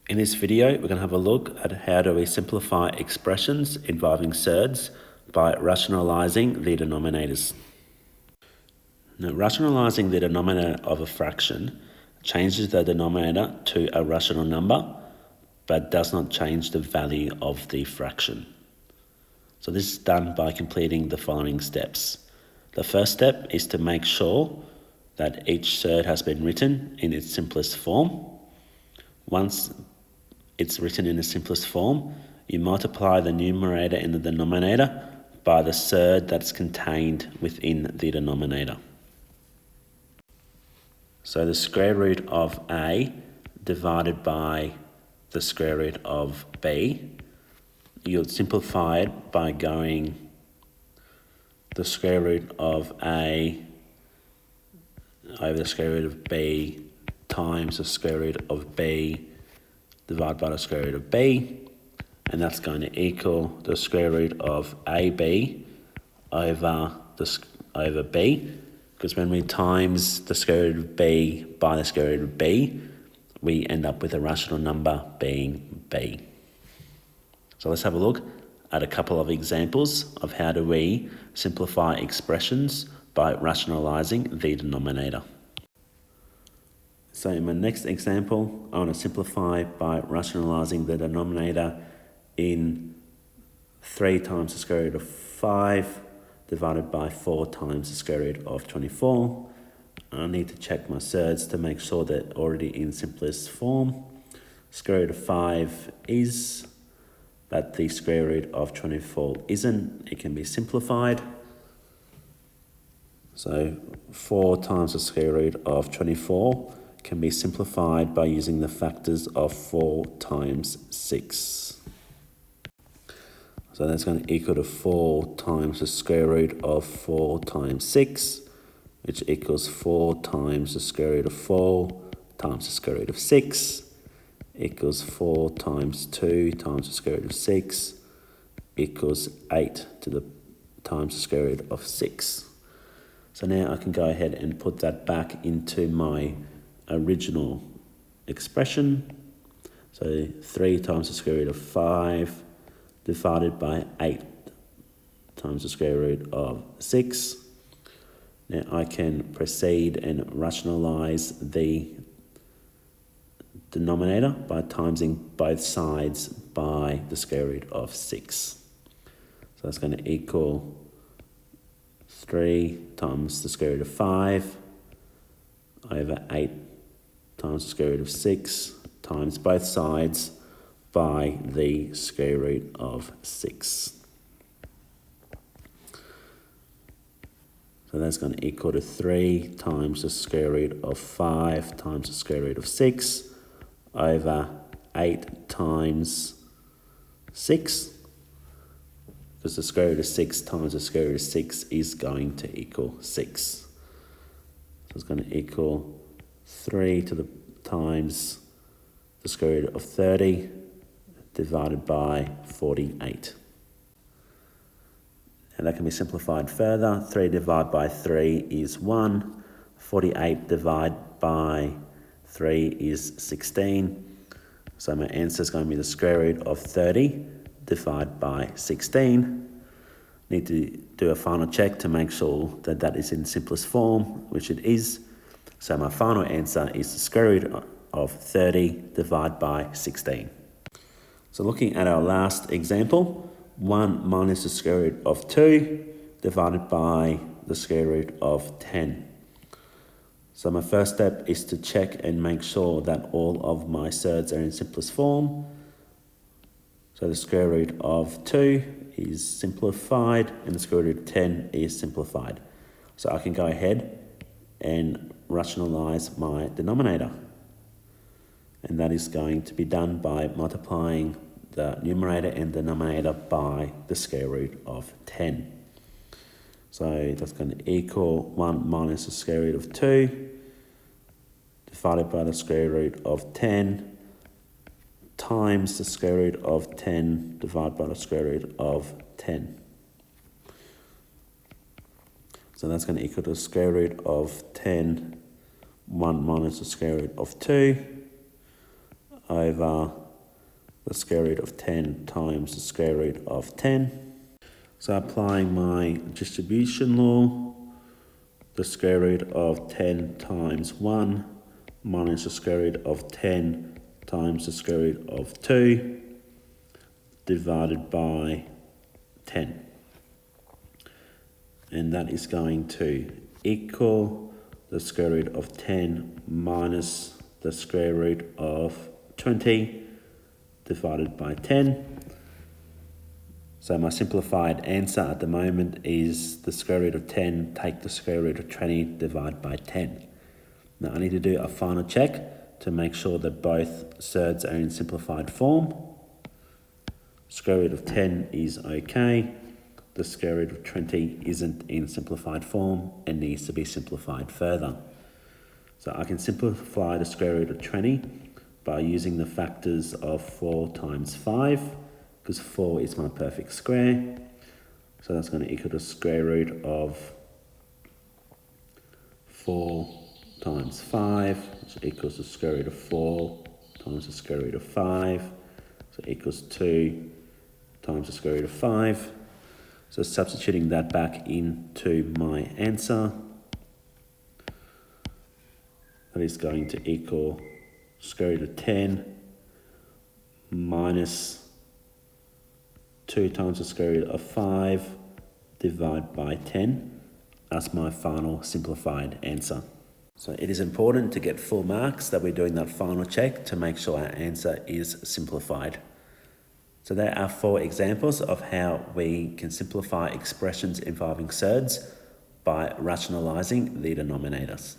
In this video, we're going to have a look at how do we simplify expressions involving surds by rationalising the denominators. Now, rationalising the denominator of a fraction changes the denominator to a rational number, but does not change the value of the fraction. So this is done by completing the following steps. The first step is to make sure that each surd has been written in its simplest form. Once it's written in the simplest form, you multiply the numerator and the denominator by the surd that's contained within the denominator. So the square root of A divided by the square root of B, you'll simplify it by going the square root of A over the square root of B times the square root of B divided by the square root of B, and that's going to equal the square root of AB over B, because when we times the square root of B by the square root of B, we end up with a rational number being B. So let's have a look at a couple of examples of how do we simplify expressions by rationalising the denominator. So in my next example, I want to simplify by rationalising the denominator in 3 times the square root of 5 divided by 4 times the square root of 24. I need to check my surds to make sure they're already in simplest form. Square root of 5 is, but the square root of 24 isn't. It can be simplified. So 4 times the square root of 24 can be simplified by using the factors of 4 times 6. So that's going to equal to 4 times the square root of 4 times 6, which equals 4 times the square root of 4 times the square root of 6, equals 4 times 2 times the square root of 6, equals 8 to the times the square root of 6. So now I can go ahead and put that back into my original expression. So 3 times the square root of 5 divided by 8 times the square root of 6. Now I can proceed and rationalise the denominator by timesing both sides by the square root of 6. So that's going to equal 3 times the square root of 5 over 8 times the square root of 6 times both sides by the square root of 6. So that's going to equal to 3 times the square root of 5 times the square root of 6 over 8 times 6, because the square root of 6 times the square root of 6 is going to equal 6. So it's going to equal 3 to the times the square root of 30 divided by 48. And that can be simplified further. 3 divided by 3 is 1. 48 divided by 3 is 16. So my answer is going to be the square root of 30 divided by 16. Need to do a final check to make sure that that is in simplest form, which it is. So my final answer is the square root of 30 divided by 16. So looking at our last example, 1 minus the square root of 2 divided by the square root of 10. So my first step is to check and make sure that all of my surds are in simplest form. So the square root of 2 is simplified and the square root of 10 is simplified. So I can go ahead and rationalise my denominator. And that is going to be done by multiplying the numerator and denominator by the square root of 10. So that's going to equal 1 minus the square root of 2 divided by the square root of 10 times the square root of 10 divided by the square root of 10. So that's going to equal the square root of 10, 1 minus the square root of 2 over the square root of 10 times the square root of 10. So applying my distribution law, the square root of 10 times 1 minus the square root of 10 times the square root of 2 divided by 10. And that is going to equal the square root of 10 minus the square root of 20 divided by 10. So my simplified answer at the moment is the square root of 10, take the square root of 20, divide by 10. Now I need to do a final check to make sure that both surds are in simplified form. Square root of 10 is okay. The square root of 20 isn't in simplified form and needs to be simplified further. So I can simplify the square root of 20 by using the factors of 4 times 5, because 4 is my perfect square. So that's going to equal the square root of 4 times 5, which equals the square root of 4 times the square root of 5. So equals 2 times the square root of 5. So substituting that back into my answer, that is going to equal square root of 10 minus 2 times the square root of 5 divided by 10 as my final simplified answer. So it is important to get full marks that we're doing that final check to make sure our answer is simplified. So there are 4 examples of how we can simplify expressions involving surds by rationalising the denominators.